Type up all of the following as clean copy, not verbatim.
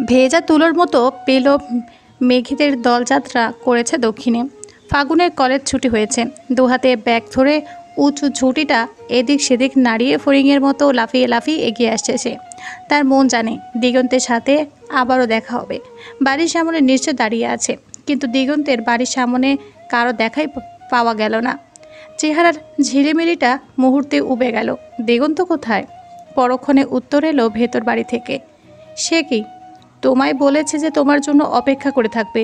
ভেজা তুলোর মতো পেল মেঘেদের দলযাত্রা করেছে দক্ষিণে। ফাগুনের কলেজ ছুটি হয়েছে। দুহাতে ব্যাগ ধরে উঁচু ঝুঁটিটা এদিক সেদিক নাড়িয়ে ফড়িংয়ের মতো লাফিয়ে লাফিয়ে এগিয়ে আসছে সে। তার মন জানে দিগন্তের সাথে আবারও দেখা হবে। বাড়ির সামনে নিশ্চয় দাঁড়িয়ে আছে, কিন্তু দিগন্তের বাড়ির সামনে কারো দেখাই পাওয়া গেল না। চেহারার ঝিলিমিলিটা মুহূর্তে উবে গেল। দিগন্ত কোথায়? পরক্ষণে উত্তর এলো ভেতর বাড়ি থেকে। সে কি? তোমায় বলেছে যে তোমার জন্য অপেক্ষা করে থাকবে,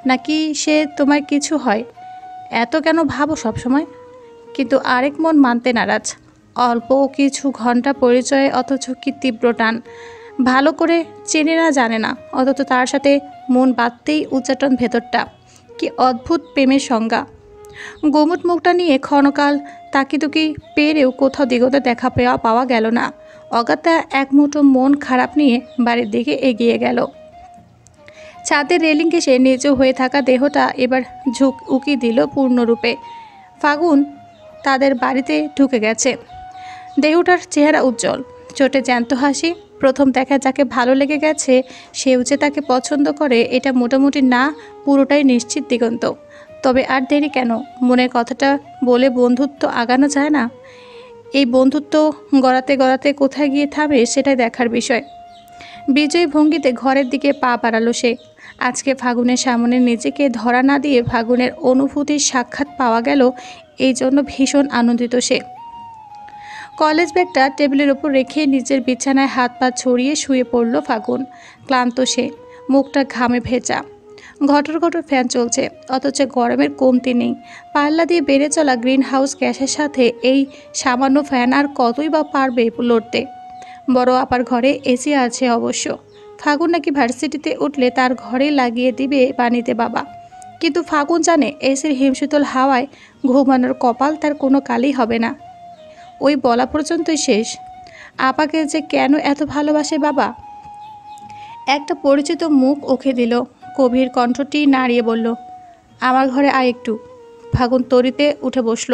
নাকি সে তোমায় কিছু হয় এত কেন ভাবো সবসময়? কিন্তু আরেক মন মানতে নারাজ। অল্প কিছু ঘন্টা পরিচয়ে অথচ কি তীব্র টান। ভালো করে চেনে না জানে না, অথচ তার সাথে মন বাঁধতেই উচ্চাটন ভেতরটা। কি অদ্ভুত প্রেমের সংজ্ঞা! গোমুট মুখটা নিয়ে ক্ষণকাল তাকিতুকি পেরেও কোথাও দিগতে দেখা পাওয়া গেল না। অগাত্যা এক মুঠো মন খারাপ নিয়ে বাড়ির দিকে এগিয়ে গেল। ছাদের রেলিং ঘেঁষে নিচু হয়ে থাকা দেহটা এবার উকি দিল পূর্ণরূপে। ফাগুন তাদের বাড়িতে ঢুকে গেছে। দেহটার চেহারা উজ্জ্বল, চোটে জ্যান্ত হাসি। প্রথম দেখা যাকে ভালো লেগে গেছে সেও যে তাকে পছন্দ করে এটা মোটামুটি না পুরোটাই নিশ্চিত দিগন্ত। তবে আর দেরি কেন? মনের কথাটা বলে বন্ধুত্ব আগানো যায় না? এই বন্ধুত্ব গড়াতে গড়াতে কোথায় গিয়ে থামে সেটাই দেখার বিষয়। বিজয়ী ভঙ্গিতে ঘরের দিকে পা বাড়ালো সে। আজকে ফাগুনের সামনে নিজেকে ধরা না দিয়ে ফাগুনের অনুভূতির সাক্ষাৎ পাওয়া গেল, এই জন্য ভীষণ আনন্দিত সে। কলেজ ব্যাগটা টেবিলের ওপর রেখে নিজের বিছানায় হাত পা ছড়িয়ে শুয়ে পড়ল ফাগুন। ক্লান্ত সে, মুখটা ঘামে ভেজা। ঘটর ঘটর ফ্যান চলছে, অথচ গরমের কমতি নেই। পাল্লা দিয়ে বেড়ে চলা গ্রিন হাউস গ্যাসের সাথে এই সামান্য ফ্যান আর কতই বা পারবে লড়তে। বড় আপার ঘরে এসি আছে অবশ্য। ফাগুন নাকি ভার্সিটিতে উঠলে তার ঘরে লাগিয়ে দিবে পানিতে বাবা। কিন্তু ফাগুন জানে এসির হিমশীতল হাওয়ায় ঘুমানোর কপাল তার কোনো কালই হবে না। ওই বলা পর্যন্তই শেষ। আপাকে যে কেন এত ভালোবাসে বাবা? একটা পরিচিত মুখ ওকে দিল। গভীর কণ্ঠটি নাড়িয়ে বলল, আমার ঘরে আয় একটু। ফাগুন তরিতে উঠে বসল।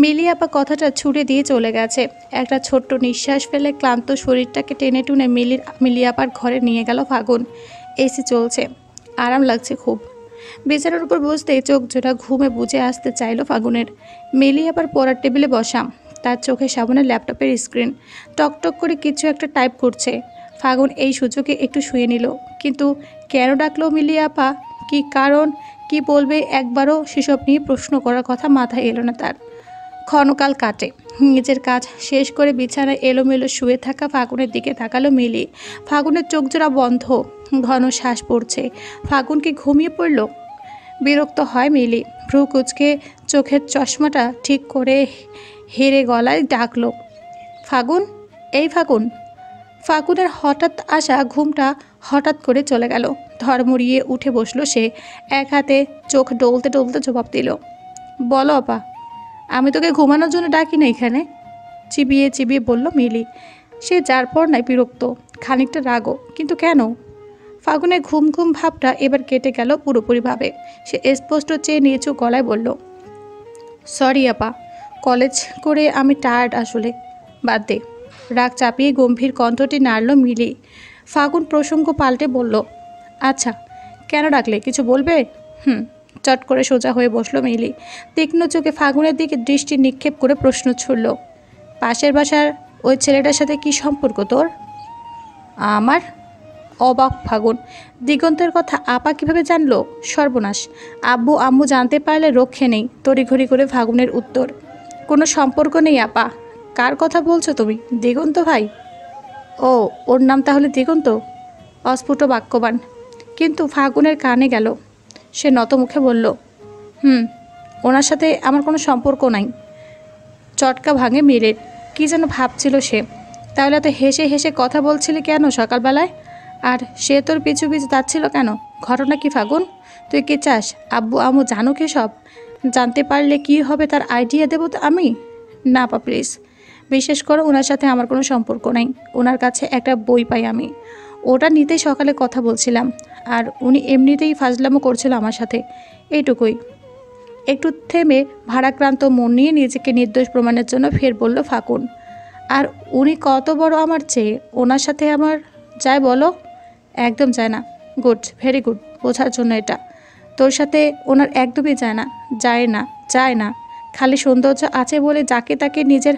মিলি আপা কথাটা ছুড়ে দিয়ে চলে গেছে। একটা ছোট্ট নিঃশ্বাস ফেলে ক্লান্ত শরীরটাকে টেনে টুনে মিলি আপার ঘরে নিয়ে গেল ফাগুন। এসি চলছে, আরাম লাগছে খুব। বিছানার উপর বসতেই চোখ জোড়া ঘুমে বুঝে আসতে চাইল ফাগুনের। মিলি আপার পড়ার টেবিলে বসা, তার চোখের সামনে ল্যাপটপের স্ক্রিন। টকটক করে কিছু একটা টাইপ করছে। ফাগুন এই সুযোগে একটু শুয়ে নিল। কিন্তু কেন ডাকলো মিলি আপা? কি কারণ, কি বলবে, একবারও সেসব নিয়ে প্রশ্ন করার কথা মাথায় এলো না তার। ক্ষণকাল কাটে। নিজের কাজ শেষ করে বিছানায় এলোমেলো শুয়ে থাকা ফাগুনের দিকে তাকালো মিলি। ফাগুনের চোখ জোড়া বন্ধ, ঘন শ্বাস পড়ছে। ফাগুন কি ঘুমিয়ে পড়ল? বিরক্ত হয় মিলি। ভ্রু কুচকে চোখের চশমাটা ঠিক করে হেরে গলায় ডাকলো, ফাগুন, এই ফাগুন। ফাগুনের হঠাৎ আসা ঘুমটা হঠাৎ করে চলে গেল। ধড়মড়িয়ে উঠে বসলো সে। এক হাতে চোখ ডলতে ডলতে জবাব দিল, বলো আপা। আমি তোকে ঘুমানোর জন্য ডাকি না এখানে, চিবিয়ে চিবিয়ে বলল মিলি। সে যার পর নাই বিরক্ত, খানিকটা রাগও। কিন্তু কেন? ফাগুনের ঘুম ঘুম ভাবটা এবার কেটে গেল পুরোপুরিভাবে। সে স্পষ্ট চেয়ে নিচু গলায় বলল, সরি আপা, কলেজ করে আমি টায়ার্ড আসলে, বাদ দে। রাগ চাপিয়ে গম্ভীর কণ্ঠটি নাড়ল মিলি। ফাগুন প্রসঙ্গ পাল্টে বলল, আচ্ছা কেন ডাকলে, কিছু বলবে? চট করে সোজা হয়ে বসলো মিলি। তীক্ষ্ণ চোখে ফাগুনের দিকে দৃষ্টি নিক্ষেপ করে প্রশ্ন ছুড়ল, পাশের বাসার ওই ছেলেটার সাথে কি সম্পর্ক তোর? আমার? অবাক ফাগুন। দিগন্তের কথা আপা কিভাবে জানলো? সর্বনাশ! আব্বু আম্মু জানতে পারলে রক্ষে নেই। তড়িঘড়ি করে ফাগুনের উত্তর, কোনো সম্পর্ক নেই আপা। কার কথা বলছো তুমি? দিগন্ত ভাই? ও, ওর নাম তাহলে দিগন্ত? অস্ফুট বাক্যবান, কিন্তু ফাগুনের কানে গেল। সে নত মুখে বলল, ওনার সাথে আমার কোনো সম্পর্ক নাই। চটকা ভাঙে মিলের। কি যেন ভাবছিল সে। তাহলে এত হেসে হেসে কথা বলছিলি কেন সকালবেলায়? আর সে তোর পিছু পিছু যাচ্ছিল কেন? ঘটনা কি ফাগুন? তুই কি চাস আব্বু আম্মু জানুক সব? জানতে পারলে কি হবে তার আইডিয়া দেবো তো আমি? না আপা প্লিজ, বিশেষ করে ওনার সাথে আমার কোনো সম্পর্ক নাই। ওনার কাছে একটা বই পাই আমি, ওটা নিতেই সকালে কথা বলছিলাম। আর উনি এমনিতেই ফাজলামো করছিল আমার সাথে, এইটুকুই। একটু থেমে ভারাক্রান্ত মন নিয়ে নিজেকে নির্দোষ প্রমাণের জন্য ফের বলল ফাগুন, আর উনি কত বড় আমার চেয়ে? ওনার সাথে আমার যায় বলো? একদম যায় না। গুড, ভেরি গুড, বোঝার জন্য এটা। তোর সাথে ওনার একদমই যায় না, যায় না, যায় না। খালি সৌন্দর্য আছে বলে যাকে তাকে নিজের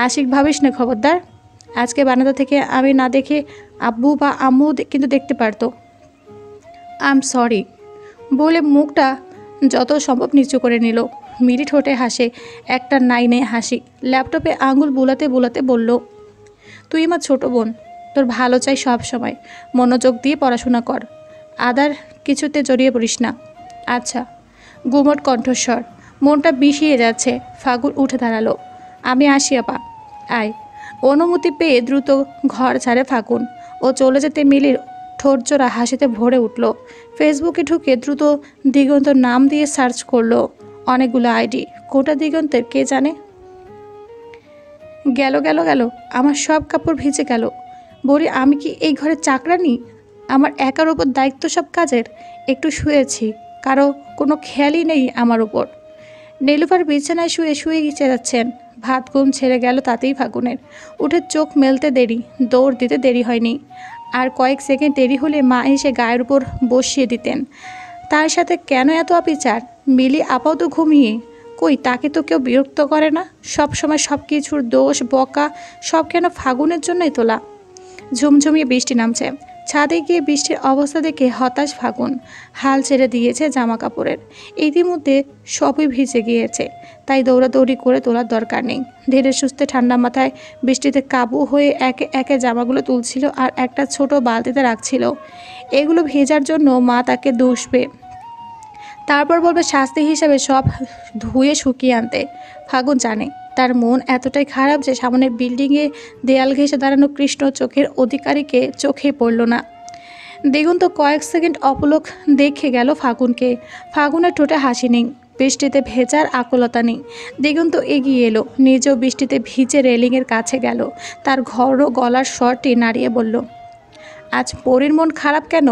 আশিক ভাবিস না, খবরদার। আজকে বারান্দা থেকে আমি না দেখে আব্বু বা আম্মু কিন্তু দেখতে পারতো। আই এম সরি বলে মুখটা যত সম্ভব নিচু করে নিল। মিরি ঠোঁটে হাসে, একটা নাইনে হাসি। ল্যাপটপে আঙুল বুলাতে বুলাতে বলল, তুই আমার ছোট বোন, তোর ভালো চাই সব সময়। মনোযোগ দিয়ে পড়াশোনা কর, আদার কিছুতে জড়িয়ে পড়িস না। আচ্ছা। গুমট কণ্ঠস্বর। মনটা বিষিয়ে যাচ্ছে। ফাগুন উঠে দাঁড়ালো। আমি আসি আপা। আয়। অনুমতি পেয়ে দ্রুত ঘর ছাড়ে ফাগুন। ও চলে যেতে মিলির ঠোঁটজোড়া হাসিতে ভরে উঠল। ফেসবুকে ঢুকে দ্রুত দিগন্ত নাম দিয়ে সার্চ করলো। অনেকগুলো আইডি। কোটা দিগন্তের কে জানে। গেল গেল গেল, আমার সব কাপড় ভিজে গেল। বলি, আমি কি এই ঘরে চাকরানি? আমার একার ওপর দায়িত্ব সব কাজের। একটু শুয়েছি, কারো কোনো খেয়ালই নেই আমার ওপর। নীলুফার বিছানায় শুয়ে শুয়ে গিয়ে যাচ্ছেন। ভাত ঘুম ছেড়ে গেল তাতেই ফাগুনের। উঠে চোখ মেলতে দেরি, দৌড় দিতে দেরি হয়নি। আর কয়েক সেকেন্ড দেরি হলে মা এসে গায়ের উপর বসিয়ে দিতেন। তার সাথে কেন এত অবিচার? মিলি আপাও তো ঘুমিয়ে। কই, তাকে তো কেউ বিরক্ত করে না। সব সময় সব কিছুর দোষ বকা সব কেন ফাগুনের জন্যই তোলা? ঝুমঝুমিয়ে বৃষ্টি নামছে। ছাদে গিয়ে বৃষ্টির অবস্থা দেখে হতাশ ফাগুন। হাল ছেড়ে দিয়েছে জামা কাপড়ের। ইতিমধ্যে সবই ভিজে গিয়েছে, তাই দৌড়াদৌড়ি করে তোলার দরকার নেই। ধীরে সুস্থে ঠান্ডা মাথায় বৃষ্টিতে কাবু হয়ে একে একে জামাগুলো তুলছিল আর একটা ছোট বালতিতে রাখছিল। এগুলো ভেজার জন্য মা তাকে দুষবে, তারপর বলবে শাস্তি হিসাবে সব ধুয়ে শুকিয়ে আনতে। ফাগুন জানে তার মন এতটাই খারাপ যে সামনের বিল্ডিংয়ে দেয়াল ঘেঁষে দাঁড়ানো কৃষ্ণ চোখের অধিকারীকে চোখে পড়ল না। দিগন্ত কয়েক সেকেন্ড অপলক দেখে গেল ফাগুনকে। ফাগুনের ঠোঁটে হাসি নেই, বৃষ্টিতে ভেজার আকুলতা নেই। দিগন্ত এগিয়ে এলো, নিজেও বৃষ্টিতে ভিজে রেলিংয়ের কাছে গেল। তার ঘর গলার স্বরটি নাড়িয়ে বলল, আজ পরীর মন খারাপ কেন?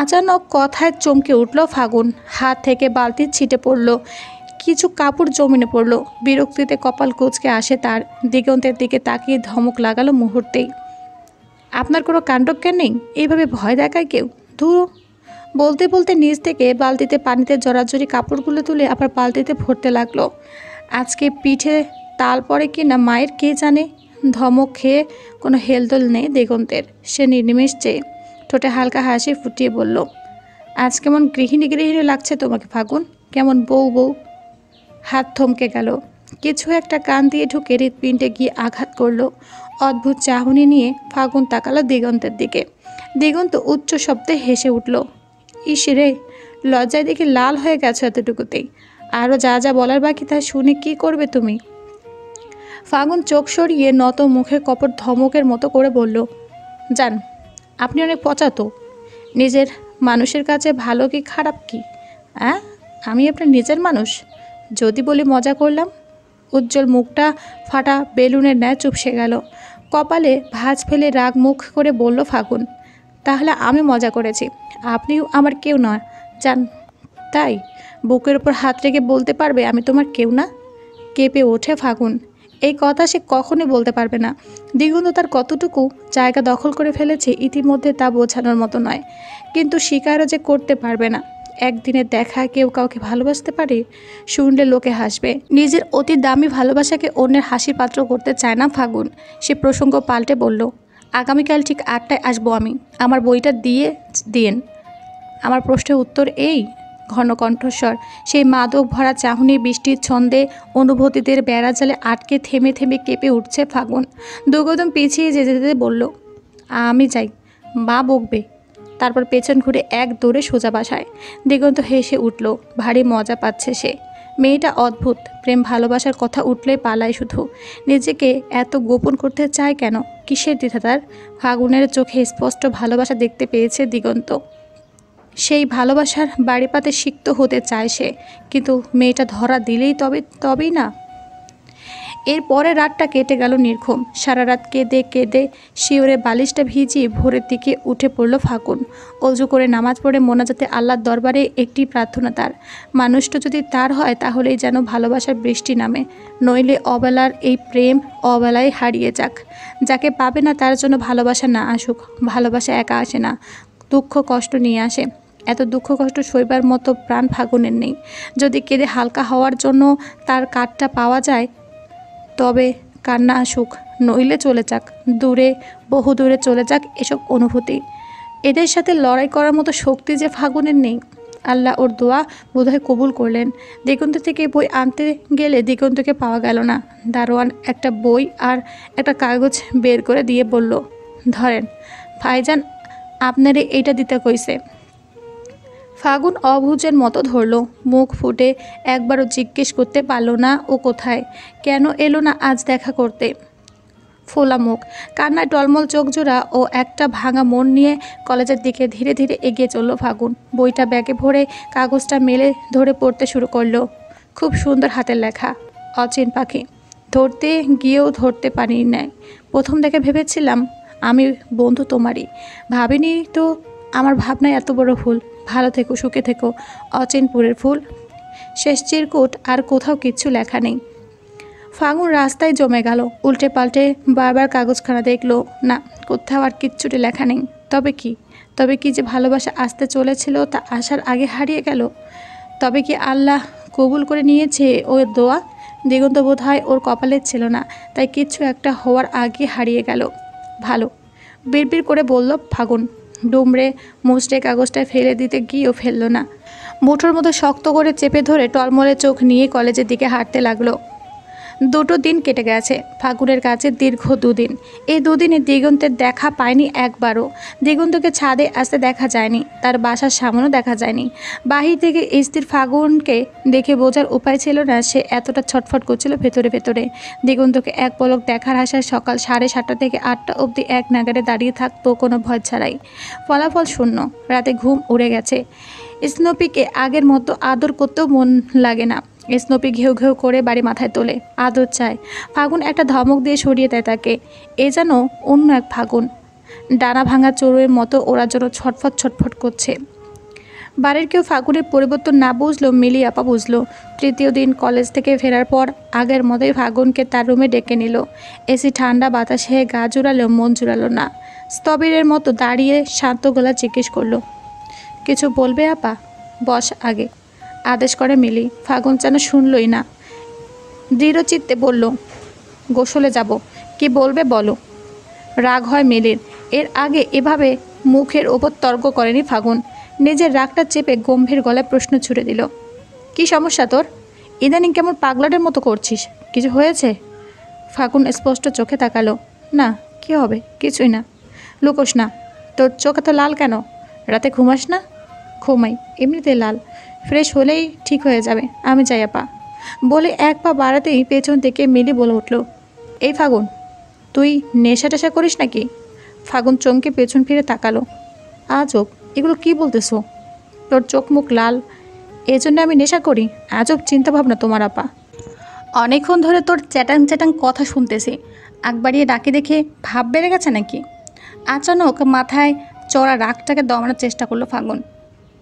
আচানক কথায় চমকে উঠল ফাগুন। হাত থেকে বালতির ছিটে পড়ল, কিছু কাপড় জমিনে পড়ল। বিরক্তিতে কপাল কুঁচকে আসে তার। দিগন্তের দিকে তাকিয়ে ধমক লাগালো মুহূর্তেই। আপনার কোনো কাণ্ডজ্ঞান নেই? এইভাবে ভয় দেখায় কেউ? ধুর। বলতে বলতে নিচ থেকে বালতিতে পানিতে জড়াজড়ি কাপড়গুলো তুলে আবার বালতিতে ভরতে লাগলো। আজকে পিঠে তাল পড়ে কি না মায়ের কে জানে। ধমক খেয়ে কোনো হেলদোল নেই দিগন্তের। সে নির্নিমেষ চেয়ে ঠোঁটে হালকা হাসি ফুটিয়ে বলল, আজ কেমন গৃহিণী গৃহিণী লাগছে তোমাকে ফাগুন, কেমন বউ বউ। হাত থমকে গেল। কিছু একটা কান দিয়ে ঢুকে হৃৎপিণ্ডে গিয়ে আঘাত করলো। অদ্ভুত চাহনি নিয়ে ফাগুন তাকালো দিগন্তের দিকে। দিগন্ত উচ্চ শব্দে হেসে উঠল। ইস রে, লজ্জায় দেখে লাল হয়ে গেছো এতটুকুতেই। আরও যা যা বলার বাকি তা শুনে কি করবে তুমি? ফাগুন চোখ সরিয়ে নত মুখে কপট ধমকের মতো করে বলল, যান, আপনি অনেক পচাতো। নিজের মানুষের কাছে ভালো কি খারাপ কি? হ্যাঁ, আমি আপনার নিজের মানুষ। যদি বলি মজা করলাম। উজ্জ্বল মুখটা ফাটা বেলুনের ন্যায় চুপসে গেল। কপালে ভাঁজ ফেলে রাগ মুখ করে বলল ফাগুন, তাহলে আমি মজা করেছি, আপনিও আমার কেউ নয় জান। তাই বুকের ওপর হাত রেখে বলতে পারবে আমি তোমার কেউ না? কেঁপে ওঠে ফাগুন। এই কথা সে কখনোই বলতে পারবে না। দিগন্ত তার কতটুকু জায়গা দখল করে ফেলেছে ইতিমধ্যে তা বোঝানোর মতো নয়, কিন্তু স্বীকারও যে করতে পারবে না। একদিনের দেখা কেউ কাউকে ভালোবাসতে পারে? শুনলে লোকে হাসবে। নিজের অতি দামি ভালোবাসাকে অন্যের হাসির পাত্র করতে চায় না ফাগুন। সে প্রসঙ্গ পাল্টে বলল, আগামীকাল ঠিক 8টায় আসবো আমি। আমার বইটা দিয়ে দিন। আমার প্রশ্নের উত্তর এই। ঘন কণ্ঠস্বর, সেই মাদক ভরা চাহনি বৃষ্টির ছন্দে অনুভূতিদের বেড়াজালে আটকে থেমে থেমে কেঁপে উঠছে ফাগুন। দুকদম পিছিয়ে যেতে যেতে বলল, আমি যাই, মা বকবে। তারপর পেছন ঘুরে এক দৌড়ে সোজা বাসায়। দিগন্ত হেসে উঠল, ভারী মজা পাচ্ছে সে। মেয়েটা অদ্ভুত, প্রেম ভালোবাসার কথা উঠলেই পালায় শুধু। নিজেকে এত গোপন করতে চায় কেন? কিসের দ্বিধা তার? ফাগুনের চোখে স্পষ্ট ভালোবাসা দেখতে পেয়েছে দিগন্ত। সেই ভালোবাসার বাড়িপাতে সিক্ত হতে চায় সে, কিন্তু মেয়েটা ধরা দিলেই তবেই না। এরপরে রাতটা কেটে গেল নির্ঘুম। সারা রাত কেঁদে কেঁদে শিওরে বালিশটা ভিজিয়ে ভোরের দিকে উঠে পড়ল ফাগুন। অজু করে নামাজ পড়ে মোনাজাতে আল্লাহর দরবারে একটি প্রার্থনা তার, মানুষটা যদি তার হয় তাহলেই যেন ভালোবাসার বৃষ্টি নামে, নইলে অবেলার এই প্রেম অবেলায় হারিয়ে যাক। যাকে পাবে না তার জন্য ভালোবাসা না আসুক। ভালোবাসা একা আসে না, দুঃখ কষ্ট নিয়ে আসে। এত দুঃখ কষ্ট সইবার মতো প্রাণ ফাগুনের নেই। যদি কেঁদে হালকা হওয়ার জন্য তার কাঠটা পাওয়া যায় তবে কান্না আসুক, নইলে চলে যাক দূরে, বহু দূরে চলে যাক এসব অনুভূতি। এদের সাথে লড়াই করার মতো শক্তি যে ফাগুনের নেই। আল্লাহ ওর দোয়া বোধহয় কবুল করলেন। দিগন্ত থেকে বই আনতে গেলে দিগন্তকে পাওয়া গেল না। দারোয়ান একটা বই আর একটা কাগজ বের করে দিয়ে বলল, ধরেন ভাইজান, আপনারে এইটা দিতে কইছে। ফাগুন অবুঝের মতো ধরল, মুখ ফুটে একবারও জিজ্ঞেস করতে পারল না ও কোথায়, কেন এলো না আজ দেখা করতে। ফোলা মুখ, কান্নায় টলমল চোখজোড়া ও একটা ভাঙা মন নিয়ে কলেজের দিকে ধীরে ধীরে এগিয়ে চলল ফাগুন। বইটা ব্যাগে ভরে কাগজটা মেলে ধরে পড়তে শুরু করলো। খুব সুন্দর হাতের লেখা, অচিন পাখি। ধরতে গিয়েও ধরতে পারি নাই। প্রথম দেখে ভেবেছিলাম আমি বন্ধু তোমারই, ভাবিনি তো আমার ভাবনায় এত বড় ভুল। ভালো থেকো, সুখে থেকো, অচিনপুরের ফুল। শেষ চিরকুট, আর কোথাও কিচ্ছু লেখা নেই। ফাগুন রাস্তায় জমে গেল, উল্টে পাল্টে বারবার কাগজখানা দেখলো, না কোথাও আর কিচ্ছুটি লেখা নেই। তবে কি যে ভালোবাসা আসতে চলেছিল তা আসার আগে হারিয়ে গেল। তবে কি আল্লাহ কবুল করে নিয়েছে ওর দোয়া? দিগন্ত বোধ হয় ওর কপালের ছিল না, তাই কিচ্ছু একটা হওয়ার আগে হারিয়ে গেল। ভালো, বিড়বিড় করে বলল ফাগুন। ডুমরে মুচড়ে কাগজটা ফেলে দিতে গিয়েও ফেলল না। মুঠোর মতো শক্ত করে চেপে ধরে টলমলে চোখ নিয়ে কলেজের দিকে হাঁটতে লাগলো। 2টো দিন কেটে গেছে, ফাগুনের কাছে দীর্ঘ 2 দিন। এই 2 দিনে দিগন্তের দেখা পায়নি একবারও। দিগন্তকে ছাদে আসতে দেখা যায়নি, তার বাসার সামনেও দেখা যায়নি। বাহির থেকে স্থির ফাগুনকে দেখে বোঝার উপায় ছিল না সে এতটা ছটফট করছিল ভেতরে ভেতরে। দিগন্তকে এক পলক দেখার আশায় সকাল 7:30 থেকে 8টা অবধি এক নাগারে দাঁড়িয়ে থাকতো কোনো ভয় ছাড়াই। ফলাফল শূন্য। রাতে ঘুম উড়ে গেছে। স্নোপিকে আগের মতো আদর করতেও মন লাগে না। স্নোপি ঘেউ ঘেউ করে বাড়ি মাথায় তোলে, আদর চায়। ফাগুন একটা ধমক দিয়ে সরিয়ে দেয় তাকে। এ যেন অন্য এক ফাগুন। ডানা ভাঙা চড়ুইয়ের মতো ওরা যেন ছটফট ছটফট করছে। বাড়ির কেউ ফাগুনের পরিবর্তন না বুঝলেও মিলি আপা বুঝলো। 3য় দিন কলেজ থেকে ফেরার পর আগের মতোই ফাগুনকে তার রুমে ডেকে নিল। এসি ঠান্ডা বাতাসে গা জুড়ালেও মন জুড়ালো না। স্থবিরের মতো দাঁড়িয়ে শান্ত গলা জিজ্ঞেস করলো, কিছু বলবে আপা? বস আগে, আদেশ করে মিলি। ফাগুন যেন শুনলই না, দৃঢ় চিত্তে বলল, গোসলে যাব। কি বলবে বলো। রাগ হয় মিলির। এর আগে এভাবে মুখের ওপর তর্ক করেনি ফাগুন। নিজের রাগটা চেপে গম্ভীর গলায় প্রশ্ন ছুড়ে দিল, কি সমস্যা তোর? ইদানিং কেমন পাগলাটের মতো করছিস? কিছু হয়েছে? ফাগুন স্পষ্ট চোখে তাকালো, না কি হবে, কিছুই না। লুকোস না। তোর চোখ এত লাল কেন? রাতে ঘুমাস না? ঘুমাই, এমনিতে লাল। ফ্রেশ হলেই ঠিক হয়ে যাবে, আমি যাই আপা। বলে এক পা বাড়াতেই পেছন থেকে মিলি বলে উঠল, এই ফাগুন, তুই নেশা টেশা করিস নাকি? ফাগুন চমকে পেছন ফিরে তাকালো। আজব, এগুলো কি বলতেছো? তোর চোখ মুখ লাল, এই জন্য আমি নেশা করি? আজব চিন্তাভাবনা তোমার আপা। অনেকক্ষণ ধরে তোর চ্যাটাং চ্যাটাং কথা শুনতেছি, আগ বাড়িয়ে ডাকি দেখে ভাব বেড়ে গেছে নাকি? আচানক মাথায় চড়া রাগটাকে দমানোর চেষ্টা করলো ফাগুন।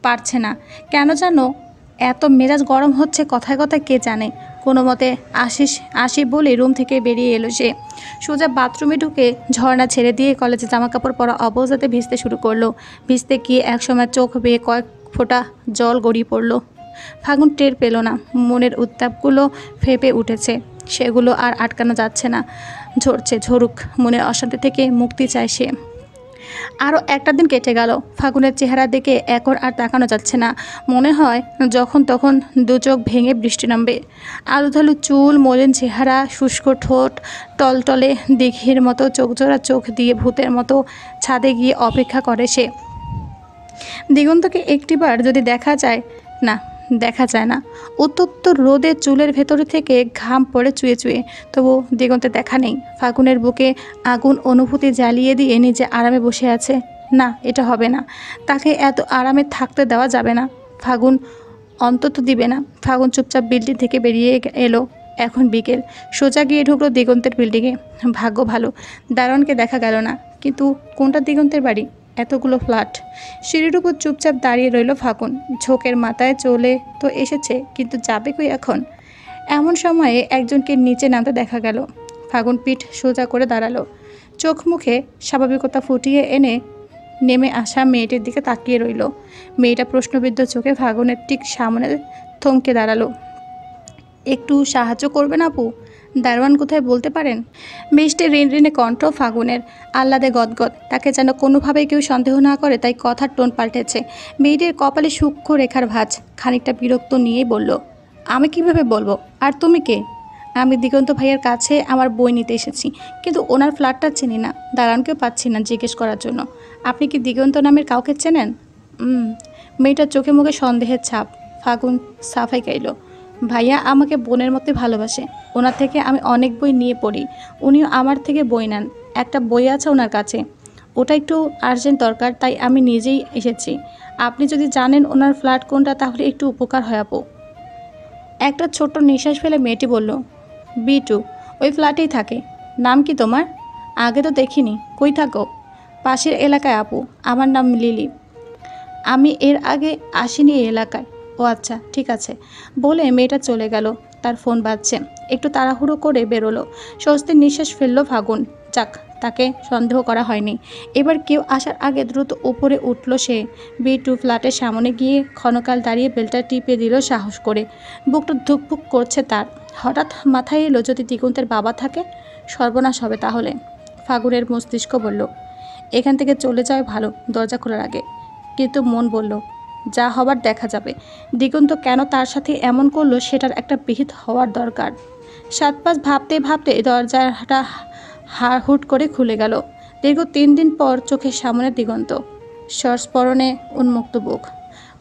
পারছে না। কেন জানো এত মেজাজ গরম হচ্ছে কথায় কথায় কে জানে। কোনো মতে আসি বলে রুম থেকে বেরিয়ে এলো সে। সোজা বাথরুমে ঢুকে ঝর্ণা ছেড়ে দিয়ে কলেজে জামাকাপড় পরা অবস্থাতে ভিজতে শুরু করলো। ভিজতে গিয়ে একসময় চোখ বেয়ে কয়েক ফোঁটা জল গড়িয়ে পড়লো। ফাগুন টের পেল না মনের উত্তাপগুলো ফেঁপে উঠেছে, সেগুলো আর আটকানো যাচ্ছে না। ঝরছে, ঝরুক। মনের অশান্তি থেকে মুক্তি চায় সে। আরও একটা দিন কেটে গেল। ফাগুনের চেহারা দেখে এখন আর তাকানো যাচ্ছে না। মনে হয় যখন তখন 2 চোখ ভেঙে বৃষ্টি নামবে। আলুধালু চুল, মলিন চেহারা, শুষ্ক ঠোঁট, টলটলে দিঘির মতো চোখজোড়া চোখ দিয়ে ভূতের মতো ছাদে গিয়ে অপেক্ষা করে সে। দিগন্তকে একটিবার যদি দেখা যায়, না দেখা যায় না। উত্তপ্ত রোদে চুলের ভেতরে থেকে ঘাম পড়ে চুয়ে চুয়ে, তবু দিগন্তে দেখা নেই। ফাগুনের বুকে আগুন অনুভূতি জ্বালিয়ে দিয়ে নিজে আরামে বসে আছে। না, এটা হবে না। তাকে এত আরামে থাকতে দেওয়া যাবে না। ফাগুন অন্তত দিবে না। ফাগুন চুপচাপ বিল্ডিং থেকে বেরিয়ে এলো। এখন বিকেল। সোজা গিয়ে ঢুকলো দিগন্তের বিল্ডিংয়ে। ভাগ্য ভালো, দারোয়ানকে দেখা গেল না। কিন্তু কোনটা দিগন্তের বাড়ি? এতগুলো ফ্ল্যাট। সিঁড়ির উপর চুপচাপ দাঁড়িয়ে রইল ফাগুন। ঝোঁকের মাথায় চলে তো এসেছে, কিন্তু যাবে কই এখন? এমন সময়ে একজনকে নিচে নামতে দেখা গেল। ফাগুন পিঠ সোজা করে দাঁড়ালো। চোখ মুখে স্বাভাবিকতা ফুটিয়ে এনে নেমে আসা মেয়েটির দিকে তাকিয়ে রইল। মেয়েটা প্রশ্নবিদ্ধ চোখে ফাগুনের ঠিক সামনে থমকে দাঁড়ালো। একটু সাহায্য করবেন আপু? দারোয়ান কোথায় বলতে পারেন? মিষ্টি ঋণঋণে কণ্ঠ ফাগুনের, আহ্লাদে গদগদ। তাকে যেন কোনোভাবেই কেউ সন্দেহ না করে, তাই কথার টোন পাল্টেছে। মেয়েটির কপালে সূক্ষ্ম রেখার ভাঁজ। খানিকটা বিরক্ত নিয়েই বলল, আমি কিভাবে বলবো? আর তুমি কে? আমি দিগন্ত ভাইয়ের কাছে আমার বই নিতে এসেছি, কিন্তু ওনার ফ্ল্যাটটা চিনি না, দারোয়ানকেও পাচ্ছি না জিজ্ঞেস করার জন্য। আপনি কি দিগন্ত নামের কাউকে চেনেন? মেয়েটার চোখে মুখে সন্দেহের ছাপ। ফাগুন সাফাই গাইল, ভাইয়া আমাকে বোনের মতোই ভালোবাসে। ওনার থেকে আমি অনেক বই নিয়ে পড়ি, উনিও আমার থেকে বই নেন। একটা বই আছে ওনার কাছে, ওটা একটু আর্জেন্ট দরকার, তাই আমি নিজেই এসেছি। আপনি যদি জানেন ওনার ফ্ল্যাট কোনটা তাহলে একটু উপকার হয় আপু। একটা ছোট্ট নিঃশ্বাস ফেলে মেয়েটি বলল, B2, ওই ফ্ল্যাটেই থাকে। নাম কি তোমার? আগে তো দেখিনি, কই থাকো? পাশের এলাকায় আপু, আমার নাম লিলি। আমি এর আগে আসিনি এই এলাকায়। ও আচ্ছা, ঠিক আছে বলে মেয়েটা চলে গেল। তার ফোন বাজছে। একটু তাড়াহুড়ো করে বেরোলো। স্বস্তির নিঃশ্বাস ফেলল ফাগুন। যাক, তাকে সন্দেহ করা হয়নি। এবার কেউ আসার আগে দ্রুত উপরে উঠল সে। B2 ফ্ল্যাটের সামনে গিয়ে ক্ষণকাল দাঁড়িয়ে বেলটা টিপে দিল সাহস করে। বুকটা ধুকপুক করছে তার। হঠাৎ মাথায় এলো, যদি দিগন্তের বাবা থাকে, সর্বনাশ হবে তাহলে। ফাগুনের মস্তিষ্ক বলল, এখান থেকে চলে যাওয়া ভালো দরজা খোলার আগে। কিন্তু মন বলল, যা হবার দেখা যাবে। দিগন্ত কেন তার সাথে এমন করলো সেটার একটা বিহিত হওয়ার দরকার। 7-5 ভাবতে ভাবতে দরজাটা হুট করে খুলে গেল। দীর্ঘ 3 দিন পর চোখের সামনে দিগন্ত, সস্মরণে উন্মুক্ত বুক,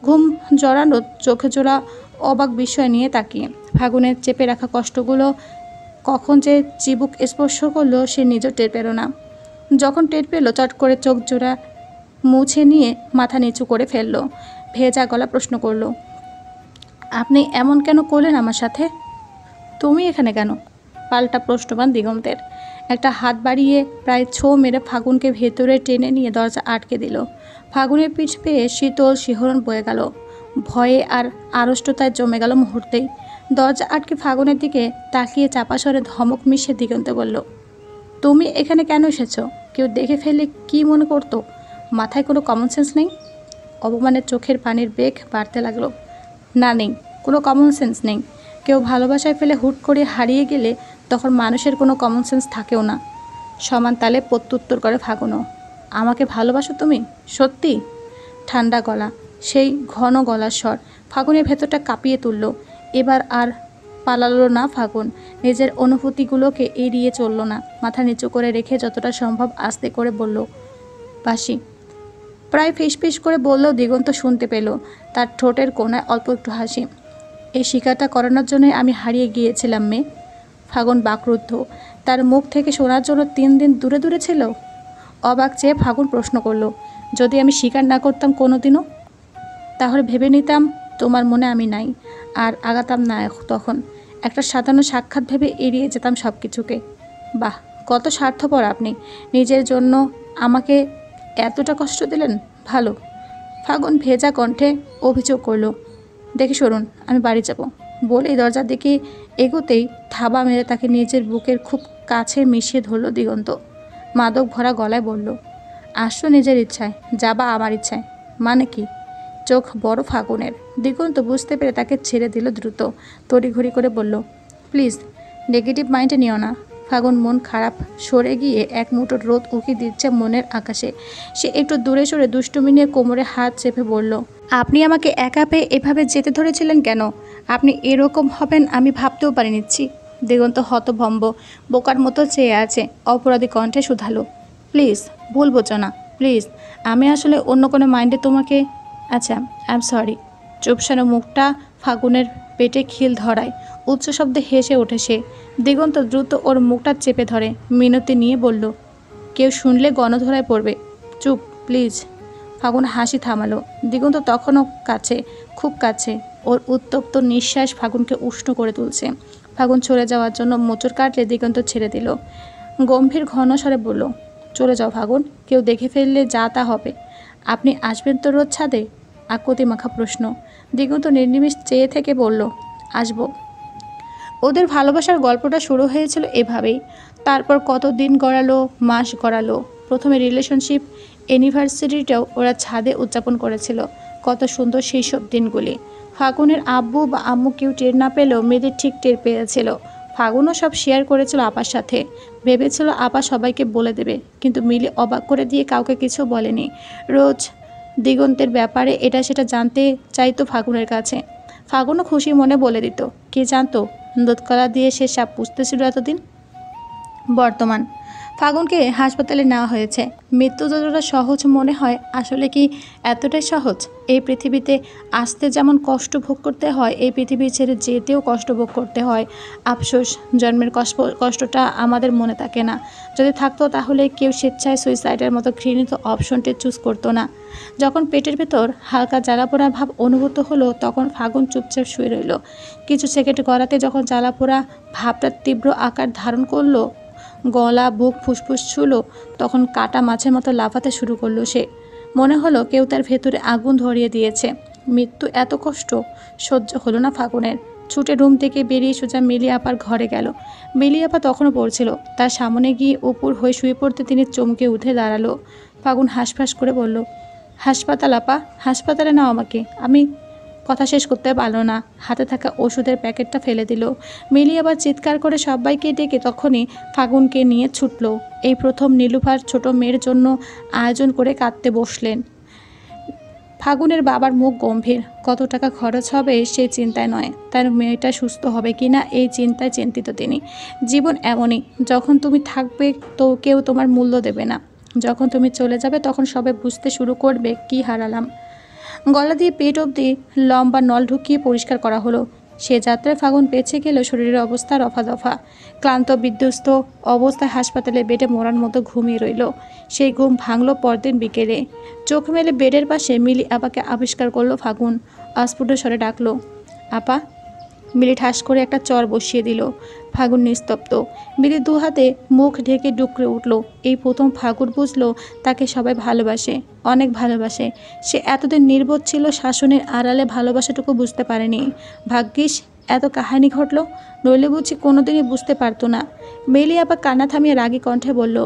ঘুম জড়ানো চোখে জোড়া অবাক বিষয় নিয়ে তাকিয়ে। ফাগুনের চেপে রাখা কষ্টগুলো কখন যে চিবুক স্পর্শ করলো সে নিজেও টের পেল না। যখন টের পেল, চট করে চোখ জোড়া মুছে নিয়ে মাথা নিচু করে ফেলল। ভেজা গলা প্রশ্ন করল, আপনি এমন কেন করলেন আমার সাথে? তুমি এখানে কেন? পাল্টা প্রশ্নবান দিগন্তের। একটা হাত বাড়িয়ে প্রায় ছো মেরে ফাগুনকে ভেতরে টেনে নিয়ে দরজা আটকে দিল। ফাগুনের পিঠ পেয়ে শীতল শিহরণ বয়ে গেল। ভয়ে আর আড়ষ্টতায় জমে গেল মুহূর্তেই। দরজা আটকে ফাগুনের দিকে তাকিয়ে চাপা স্বরে ধমক মিশিয়ে দিগন্ত বলল, তুমি এখানে কেন এসেছো? কেউ দেখে ফেললে কি মনে করতো? মাথায় কোনো কমন সেন্স নেই? অপমানের চোখের পানির বেগ বাড়তে লাগলো। না, নেই, কোনো কমন সেন্স নেই। কেউ ভালোবাসায় ফেলে হুট করে হারিয়ে গেলে তখন মানুষের কোনো কমন সেন্স থাকেও না। সমান তালে প্রত্যুত্তর করে ফাগুনও, আমাকে ভালোবাসো তুমি? সত্যি? ঠান্ডা গলা, সেই ঘন গলার স্বর ফাগুনের ভেতরটা কাঁপিয়ে তুলল। এবার আর পালালো না ফাগুন। নিজের অনুভূতিগুলোকে এড়িয়ে চলল না। মাথা নিচু করে রেখে যতটা সম্ভব আস্তে করে বলল, বাসি। প্রায় ফিসফিস করে বললেও দিগন্ত শুনতে পেল। তার ঠোঁটের কোণায় অল্প একটু হাসি। এই শিকারটা করানোর জন্যই আমি হারিয়ে গিয়েছিলাম মেয়ে। ফাগুন বাকরুদ্ধ। তার মুখ থেকে শোনার জন্য 3 দিন দূরে দূরে ছিল। অবাক চেয়ে ফাগুন প্রশ্ন করল, যদি আমি স্বীকার না করতাম কোনোদিনও? তাহলে ভেবে নিতাম তোমার মনে আমি নাই, আর আগাতাম না তখন। একটা সাধারণ সাক্ষাৎ ভেবে এড়িয়ে যেতাম সব কিছুকে। বাহ, কত স্বার্থপর আপনি! নিজের জন্য আমাকে এতটা কষ্ট দিলেন। ভালো। ফাগুন ভেজা কণ্ঠে অভিযোগ করল, দেখি সরুন, আমি বাড়ি যাব। বলেই দরজার দিকে এগোতেই থাবা মেরে তাকে নিজের বুকের খুব কাছে মিশিয়ে ধরল দিগন্ত। মাদক ভরা গলায় বলল, আসছো নিজের ইচ্ছায়, যাবা আমার ইচ্ছায়। মানে কি? চোখ বড় ফাগুনের। দিগন্ত বুঝতে পেরে তাকে ছেড়ে দিল দ্রুত। তড়িঘড়ি করে বলল, প্লিজ নেগেটিভ মাইন্ডে নিও না। ফাগুন মন খারাপ সরে গিয়ে এক মুঠো রোদ উকি দিচ্ছে মনের আকাশে। সে একটু দূরে সরে দুষ্টুমি নিয়ে কোমরে হাত চেপে বলল, আপনি আমাকে একা পেয়ে এভাবে যেতে ধরেছিলেন কেন? আপনি এরকম হবেন আমি ভাবতেও পারি নিচ্ছি। দিগন্ত হতভম্ব, বোকার মতো চেয়ে আছে। অপরাধী কণ্ঠে শুধালো, প্লিজ ভুল বোঝো না, প্লিজ। আমি আসলে অন্য কোনো মাইন্ডে তোমাকে। আচ্ছা, আই এম সরি। চুপসানো মুখটা ফাগুনের পেটে খিল ধরায়। উচ্চ শব্দে হেসে ওঠে সে। দিগন্ত দ্রুত ওর মুখটা চেপে ধরে মিনতি নিয়ে বলল, কেউ শুনলে গণধরায় পড়বে, চুপ প্লিজ। ফাগুন হাসি থামালো। দিগন্ত তখনও কাছে, খুব কাছে। ওর উত্তপ্ত নিঃশ্বাস ফাগুনকে উষ্ণ করে তুলছে। ফাগুন চলে যাওয়ার জন্য মোচড় কাটলে দিগন্ত ছেড়ে দিল। গম্ভীর ঘন স্বরে বলল, চলে যাও ফাগুন, কেউ দেখে ফেললে যা তা হবে। আপনি আসবেন তো রোজ ছাদে? আকুতি মাখা প্রশ্ন। দিগন্ত নির্নিমেষ চেয়ে থেকে বলল, আসবো। ওদের ভালোবাসার গল্পটা শুরু হয়েছিল এভাবেই। তারপর কত দিন গড়ালো, মাস গড়ালো। প্রথমে রিলেশনশিপ অ্যানিভার্সারিটাও ওরা ছাদে উদযাপন করেছিল। কত সুন্দর সেই সব দিনগুলি। ফাগুনের আব্বু বা আম্মু কেউ টের না পেলেও মেয়েদের ঠিক টের পেয়েছিল। ফাগুনও সব শেয়ার করেছিল আপার সাথে। ভেবেছিল আপা সবাইকে বলে দেবে, কিন্তু মিলি অবাক করে দিয়ে কাউকে কিছু বলেনি। রোজ দিগন্তের ব্যাপারে এটা সেটা জানতে চাইতো ফাগুনের কাছে। ফাগুনও খুশি মনে বলে দিত। কে জানতো দুধকলা দিয়ে সে সাপ পুষতেছিল এতদিন। বর্তমান ফাগুনকে হাসপাতালে নেওয়া হয়েছে। মৃত্যু যতটা সহজ মনে হয়, আসলে কি এতটাই সহজ? এই পৃথিবীতে আসতে যেমন কষ্ট ভোগ করতে হয়, এই পৃথিবী ছেড়ে যেতেও কষ্ট ভোগ করতে হয়। আফসোস, জন্মের কষ্টটা আমাদের মনে থাকে না। যদি থাকতো তাহলে কেউ স্বেচ্ছায় সুইসাইডের মতো ঘৃণিত অপশনটি চুজ করতো না। যখন পেটের ভেতর হালকা জ্বালাপোড়া ভাব অনুভূত হলো, তখন ফাগুন চুপচাপ শুয়ে রইল। কিছু সেকেন্ড গড়াতে যখন জ্বালাপোড়া ভাবটা তীব্র আকার ধারণ করলো, গলা বুক ফুসফুস ছুলো, তখন কাটা মাছের মতো লাফাতে শুরু করলো সে। মনে হলো কেউ তার ভেতরে আগুন ধরিয়ে দিয়েছে। মৃত্যু এত কষ্ট সহ্য হলো না ফাগুনের। ছুটে রুম থেকে বেরিয়ে সোজা মিলি আপার ঘরে গেল। মিলি আপা তখনও পড়ছিল। তার সামনে গিয়ে উপর হয়ে শুয়ে পড়তে তিনি চমকে উঠে দাঁড়ালো। ফাগুন হাঁসফাঁস করে বলল, হাসপাতাল আপা, হাসপাতালে নাও আমাকে। আমি কথা শেষ করতে পারল না। হাতে থাকা ওষুধের প্যাকেটটা ফেলে দিল। মিলি আবার চিৎকার করে সবাইকে ডেকে তখনই ফাগুনকে নিয়ে ছুটল। এই প্রথম নীলুফার ছোট মেয়ের জন্য আয়োজন করে কাঁদতে বসলেন। ফাগুনের বাবার মুখ গম্ভীর। কত টাকা খরচ হবে সেই চিন্তায় নয়, তার মেয়েটা সুস্থ হবে কিনা এই চিন্তায় চিন্তিত তিনি। জীবন এমনই, যখন তুমি থাকবে তো কেউ তোমার মূল্য দেবে না। যখন তুমি চলে যাবে তখন সবাই বুঝতে শুরু করবে কি হারালাম। গলা দিয়ে পেট অবধি লম্বা নল ঢুকিয়ে পরিষ্কার করা হলো। সে যাত্রায় ফাগুন বেঁচে গেলেও শরীরের অবস্থা রফাদফা। ক্লান্ত বিধ্বস্ত অবস্থায় হাসপাতালে বেডে মরার মতো ঘুমিয়ে রইল। সেই ঘুম ভাঙল পরদিন বিকেলে। চোখ মেলে বেডের পাশে মিলি আপাকে আবিষ্কার করলো ফাগুন। অস্ফুট স্বরে ডাকলো, আপা। মিলি ঠাস করে একটা চর বসিয়ে দিল। ফাগুন নিস্তব্ধ। মিলি দু হাতে মুখ ঢেকে ডুকরে উঠল। এই প্রথম ফাগুন বুঝলো তাকে সবাই ভালোবাসে, অনেক ভালোবাসে। সে এতদিন নির্বোধ ছিল, শাসনের আড়ালে ভালোবাসাটুকু বুঝতে পারেনি। ভাগ্যিস এত কাহিনী ঘটল, নইলে বুঝি কোনোদিনই বুঝতে পারতো না। মিলি আপা কান্না থামিয়ে রাগী কণ্ঠে বলল,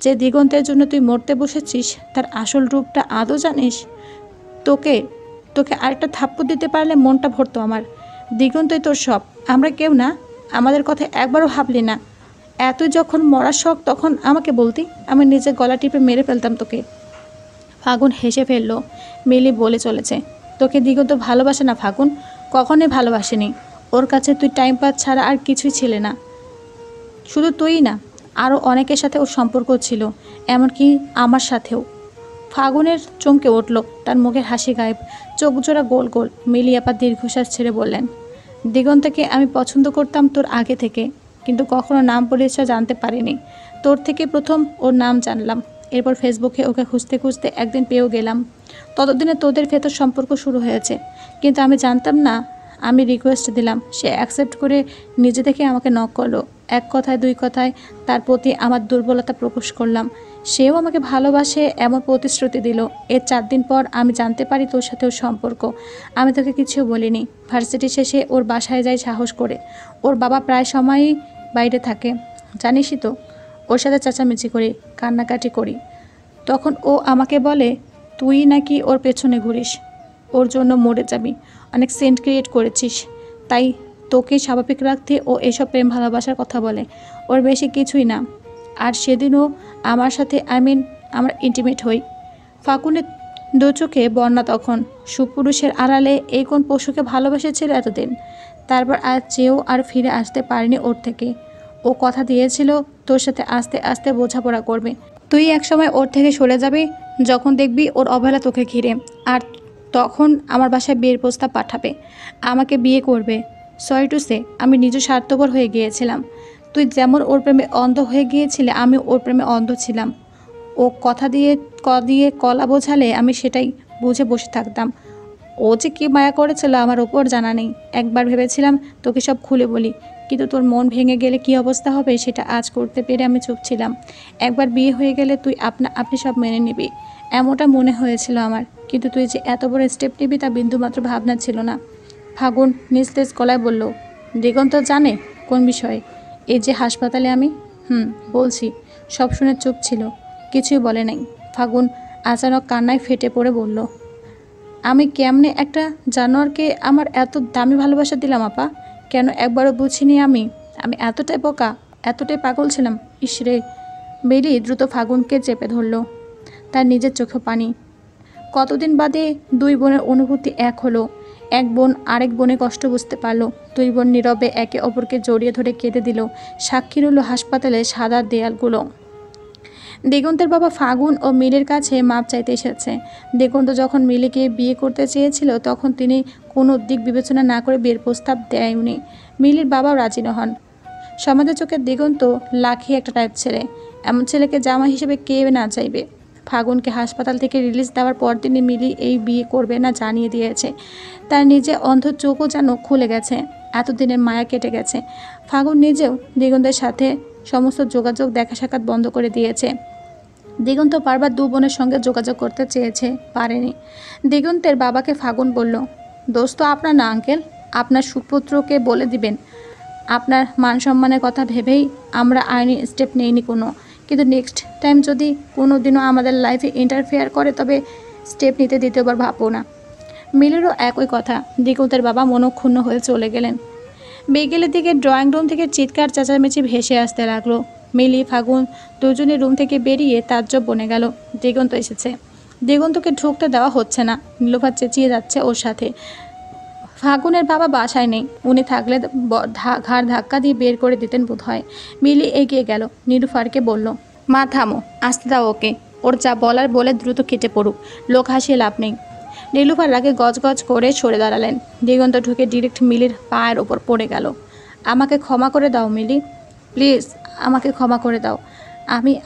যে দিগন্তের জন্য তুই মরতে বসেছিস তার আসল রূপটা আদৌ জানিস? তোকে তোকে আরেকটা থাপ্পড় দিতে পারলে মনটা ভরতো আমার। দিগন্তই তোর সব, আমরা কেউ না। আমাদের কথা একবারও ভাবলি না। এতই যখন মরার শখ তখন আমাকে বলতি, আমি নিজে গলা টিপে মেরে ফেলতাম তোকে। ফাগুন হেসে ফেলল। মিলি বলে চলেছে, তোকে দিগন্ত ভালোবাসে না ফাগুন, কখনোই ভালোবাসেনি। ওর কাছে তুই টাইম পাস ছাড়া আর কিছুই ছিলে না। শুধু তুই না, আরও অনেকের সাথে ওর সম্পর্ক ছিল, এমনকি আমার সাথেও। ফাগুনের চমকে উঠল, তার মুখের হাসি গায়েব, চোখ জোড়া গোল গোল। মিলি আপা দীর্ঘশ্বাস ছেড়ে বললেন, দিগন্তকে আমি পছন্দ করতাম তোর আগে থেকে, কিন্তু কখনো নাম পরিচয় জানতে পারিনি। তোর থেকে প্রথম ওর নাম জানলাম। এরপর ফেসবুকে ওকে খুঁজতে খুঁজতে একদিন পেয়েও গেলাম। ততদিনে তোদের ভেতর সম্পর্ক শুরু হয়েছে, কিন্তু আমি জানতাম না। আমি রিকোয়েস্ট দিলাম, সে অ্যাকসেপ্ট করে নিজে থেকে আমাকে নক করলো। এক কথায় দুই কথায় তার প্রতি আমার দুর্বলতা প্রকাশ করলাম। সেও আমাকে ভালোবাসে এমন প্রতিশ্রুতি দিল। এর 4 দিন পর আমি জানতে পারি তোর সাথে ওর সম্পর্ক। আমি তোকে কিছু বলিনি। ভার্সিটি শেষে ওর বাসায় যাই সাহস করে। ওর বাবা প্রায় সময়ই বাইরে থাকে, জানিসই তো। ওর সাথে চেঁচামেচি করি, কান্নাকাটি করি। তখন ও আমাকে বলে, তুই নাকি ওর পেছনে ঘুরিস, ওর জন্য মরে যাবি, অনেক সেন্ট ক্রিয়েট করেছিস, তাই তোকে স্বাভাবিক রাখতে ও এসব প্রেম ভালোবাসার কথা বলে। ওর বেশি কিছুই না। আর সেদিনও আমার সাথে আমরা ইন্টিমেট হই। ফাগুনের দু চোখে বন্যা তখন। সুপুরুষের আড়ালে এই কোন পশুকে ভালোবেসেছিল এতদিন। তারপর আজ চেয়েও আর ফিরে আসতে পারেনি ওর থেকে। ও কথা দিয়েছিল তোর সাথে আস্তে আস্তে বোঝাপড়া করবে। তুই একসময় ওর থেকে সরে যাবি যখন দেখবি ওর অবহেলা তোকে ঘিরে, আর তখন আমার বাসায় বিয়ের প্রস্তাব পাঠাবে, আমাকে বিয়ে করবে। সরি টু সে, আমি নিজে স্বার্থপর হয়ে গিয়েছিলাম। তুই যেমন ওর প্রেমে অন্ধ হয়ে গিয়েছিলে, আমি ওর প্রেমে অন্ধ ছিলাম। ও কথা দিয়ে কলা বোঝালে আমি সেটাই বুঝে বসে থাকতাম। ও যে কী মায়া করেছিল আমার ওপর জানা নেই। একবার ভেবেছিলাম তোকে সব খুলে বলি, কিন্তু তোর মন ভেঙে গেলে কি অবস্থা হবে সেটা আজ করতে পেরে আমি চুপ ছিলাম। একবার বিয়ে হয়ে গেলে তুই আপনি সব মেনে নিবি এমনটা মনে হয়েছিল আমার, কিন্তু তুই যে এত বড় স্টেপ নিবি তা বিন্দুমাত্র ভাবনা ছিল না। ফাগুন নিস্তেজ গলায় বলল, দিগন্ত জানে কোন বিষয়ে? এই যে হাসপাতালে আমি। বলছি। সব শুনে চুপ ছিল, কিছুই বলে নাই। ফাগুন আচানক কান্নায় ফেটে পড়ে বলল, আমি কেমনে একটা জানোয়ারকে আমার এত দামি ভালোবাসা দিলাম আপা? কেন একবারও বুঝিনি আমি? আমি এতটাই বোকা, এতটাই পাগল ছিলাম। ইসরে। বেলি দ্রুত ফাগুনকে চেপে ধরল, তার নিজের চোখে পানি। কতদিন বাদে দুই বোনের অনুভূতি এক হলো। এক বোন আরেক বোনের কষ্ট বুঝতে পারলো। দুই বোন নীরবে একে অপরকে জড়িয়ে ধরে কেঁদে দিল। সাক্ষী রইল হাসপাতালে সাদা দেয়ালগুলো। দিগন্তের বাবা ফাগুন ও মিলির কাছে মাপ চাইতে এসেছে। দিগন্ত যখন মিলিকে বিয়ে করতে চেয়েছিল তখন তিনি কোনো দিক বিবেচনা না করে বিয়ের প্রস্তাব দেয়নি। মিলির বাবাও রাজি হন। সমাজের চোখে দিগন্ত লাখি একটা টাইপ ছেলে। এমন ছেলেকে জামা হিসেবে কে না চাইবে। ফাগুনকে হাসপাতাল থেকে রিলিজ দেওয়ার পর তিনি মিলি এই বিয়ে করবে না জানিয়ে দিয়েছে। তার নিজে অন্ধ চোখও যেন খুলে গেছে। এতদিনের মায়া কেটে গেছে। ফাগুন নিজেও দিগন্তের সাথে সমস্ত যোগাযোগ দেখা সাক্ষাৎ বন্ধ করে দিয়েছে। দিগন্ত বারবার দু বোনের সঙ্গে যোগাযোগ করতে চেয়েছে, পারেনি। দিগন্তের বাবাকে ফাগুন বলল, দোস্ত আপনার না আঙ্কেল, আপনার সুপুত্রকে বলে দিবেন। আপনার মান সম্মানের কথা ভেবেই আমরা আইনি স্টেপ নেইনি কোনো, কিন্তু নেক্সট টাইম যদি কোনো দিনও আমাদের লাইফে ইন্টারফেয়ার করে তবে স্টেপ নিতে দ্বিতীয়বার ভাববো না। মিলেরও একই কথা। দিগন্তের বাবা মনক্ষুণ্ণ হয়ে চলে গেলেন। বিকেলের দিকে ড্রয়িং রুম থেকে চিৎকার চেঁচামেচি ভেসে আসতে লাগলো। মিলি ফাগুন দুজনের রুম থেকে বেরিয়ে তাজ্জব বনে গেল, দিগন্ত এসেছে। দিগন্তকে ঢুকতে দেওয়া হচ্ছে না। নীলুফা চেঁচিয়ে যাচ্ছে ওর সাথে। ফাগুনের বাবা বাসায় নেই, উনি থাকলে ঘাড় ধাক্কা দিয়ে বের করে দিতেন বোধ হয়। মিলি এগিয়ে গেল, নীলুফারকে বলল, মা থামো, আসতে দাও ওকে, ওর যা বলার বলে দ্রুত কেটে পড়ুক, লোক হাসিয়ে লাভ নেই। নীলুফার আগে গজগজ করে সরে দাঁড়ালেন। দিগন্ত ঢুকে ডিরেক্ট মিলির পায়ের ওপর পড়ে গেল। আমাকে ক্ষমা করে দাও মিলি, প্লিজ আমাকে ক্ষমা করে দাও।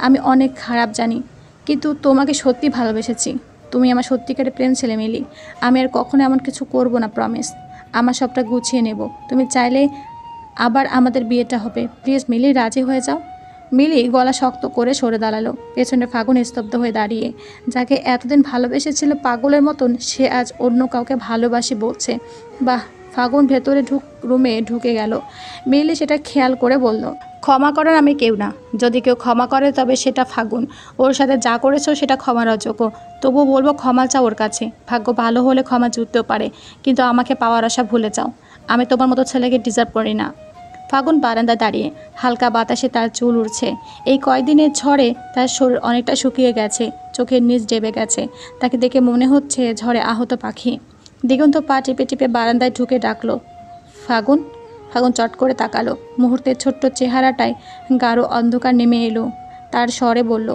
আমি অনেক খারাপ জানি, কিন্তু তোমাকে সত্যি ভালোবেসেছি। তুমি আমার সত্যিকারের প্রেম ছেলে মিলি। আমি আর কখনো এমন কিছু করব না, প্রমিস। আমার সবটা গুছিয়ে নেব। তুমি চাইলে আবার আমাদের বিয়েটা হবে। প্লিজ মিলি, রাজি হয়ে যাও। মিলি গলা শক্ত করে সরে দাঁড়ালো। পেছনে ফাগুন স্তব্ধ হয়ে দাঁড়িয়ে। যাকে এতদিন ভালোবেসেছিল পাগলের মতন, সে আজ অন্য কাউকে ভালোবাসি বলছে। বাহ। ফাগুন ভেতরে রুমে ঢুকে গেল। মিলি সেটা খেয়াল করে বলল, ক্ষমা করার আমি কেউ না। যদি কেউ ক্ষমা করে তবে সেটা ফাগুন। ওর সাথে যা করেছো সেটা ক্ষমার অযোগ্য। তবু বলবো ক্ষমা চাও ওর কাছে। ভাগ্য ভালো হলে ক্ষমা জুটতেও পারে, কিন্তু আমাকে পাওয়ার আশা ভুলে যাও। আমি তোমার মতো ছেলেকে ডিজার্ভ করি না। ফাগুন বারান্দায় দাঁড়িয়ে, হালকা বাতাসে তার চুল উড়ছে। এই কয়দিনের ঝড়ে তার শরীর অনেকটা শুকিয়ে গেছে, চোখের নিচ ডেবে গেছে। তাকে দেখে মনে হচ্ছে ঝড়ে আহত পাখি। দিগন্ত পা টিপে টিপে বারান্দায় ঢুকে ডাকলো, ফাগুন। ফাগুন চট করে তাকালো। মুহূর্তের ছোট্ট চেহারাটায় গাঢ় অন্ধকার নেমে এলো। তার স্বরে বলল,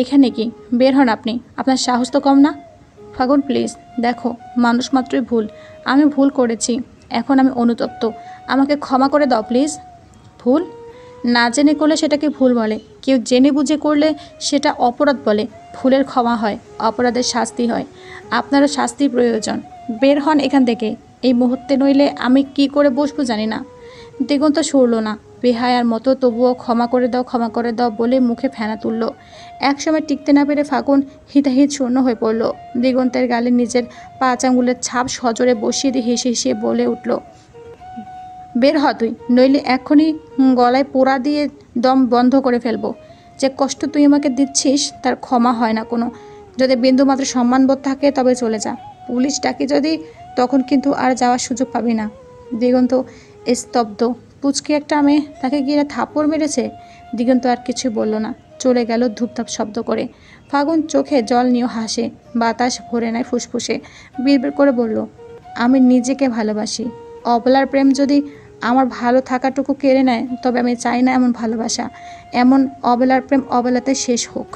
এখানে কি? বের হন আপনি, আপনার সাহস তো কম না। ফাগুন প্লিজ দেখো, মানুষ মাত্রই ভুল। আমি ভুল করেছি, এখন আমি অনুতপ্ত। আমাকে ক্ষমা করে দাও প্লিজ। ভুল? না জেনে করলে সেটাকে ভুল বলে। কেউ জেনে বুঝে করলে সেটা অপরাধ বলে। ভুলের ক্ষমা হয়, অপরাধের শাস্তি হয়। আপনারও শাস্তি প্রয়োজন। বের হন এখান থেকে এই মুহূর্তে, নইলে আমি কি করে বসবো জানি না। দিগন্ত সরল না, বেহায়ার মতো তবুও ক্ষমা করে দাও বলে মুখে ফেনা তুলল। একসময় টিকতে না পেরে ফাগুন হিতাহিত শূন্য হয়ে পড়ল। দিগন্তের গালে নিজের 5 আঙ্গুলের ছাপ সজোরে বসিয়ে দিয়ে হেসে হেসে বলে উঠল, বের হ তুই, নইলে এক্ষুনি গলায় পোড়া দিয়ে দম বন্ধ করে ফেলবো। যে কষ্ট তুই আমাকে দিচ্ছিস তার ক্ষমা হয় না কোনো। যদি বিন্দুমাত্র সম্মানবোধ থাকে তবে চলে যা। পুলিশ ডাকি যদি, তখন কিন্তু আর যাওয়ার সুযোগ পাবি না। দিগন্ত স্তব্ধ। পুচকি একটা মেয়ে, তাকে গিয়ে থাপ্পড় মেরেছে। দিগন্ত আর কিছু বলল না, চলে গেল ধূপধাপ শব্দ করে। ফাগুন চোখে জল নিয়ে হাসে, বাতাস ভরে নেয় ফুসফুসে। বিড়বিড় করে বলল, আমি নিজেকে ভালোবাসি। অবলার প্রেম যদি আমার ভালো থাকাটুকু কেড়ে নেয় তবে আমি চাই না এমন ভালোবাসা। এমন অবলার প্রেম অবলাতে শেষ হোক।